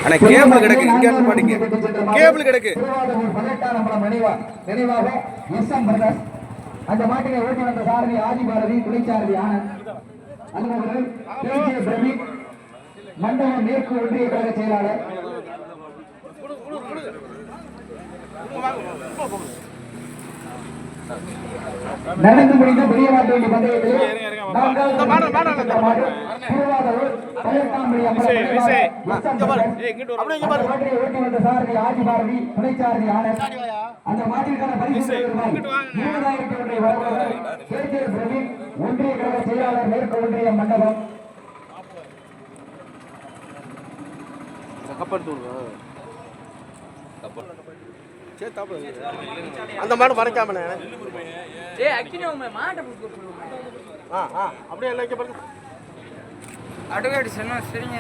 அண்ணா cable கிடக்கு இங்க இருந்து பாடிங்க. கேபிள் கிடக்கு. நினைவாக எஸ்.எம். பிரதர்ஸ் அந்த மாட்டினை ஓட்டி வந்த சாரதி ஆதி பாரதி, துணை சாரதி ஆனந்த், அலுவலர்கள் கே.ஜே. பிரவீன், மண்டலம் மேற்கு ஒன்றிய கழக செயலாளர். நடந்து முடிந்த பெரிய மாட்டு வண்டி பந்தயத்தில் ஓட்டி வந்த சாரதி ஆதி பாரதி, துணை சாரதி ஆனந்த், அந்த மாட்டிற்கான பரிசு ரூபாய் 20,000 வழங்குவார் கே.ஜே. பிரவீன், ஒன்றிய கழக செயலாளர், மேற்கு ஒன்றிய மண்டபம். அந்த மாடு மறைக்காம அப்படியே எல்லாம் பாருங்க. அடுகாடி சொன்னா சரிங்க.